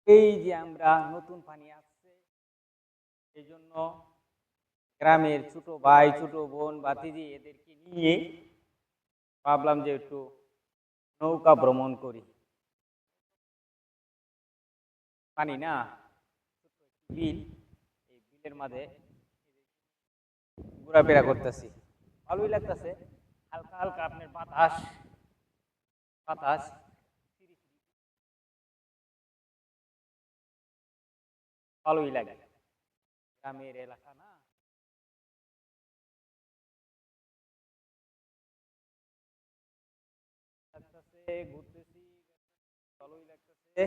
এই যে আমরা নতুন পানি আসছে, এই জন্য গ্রামের ছোট ভাই, ছোট বোন, ভাতিজি এদেরকে নিয়ে ভাবলাম যে একটু নৌকা ভ্রমণ করি। পানি না, বিল, এই বিলের মাঝে ঘোরাফেরা করতেছি, ভালোই লাগতেছে। হালকা হালকা আপনার বাতাস বাতাস ভালোই লাগে। গ্রামের এলাকা না, লাগতেছে, ঘুরতেছি, ভালোই লাগতেছে।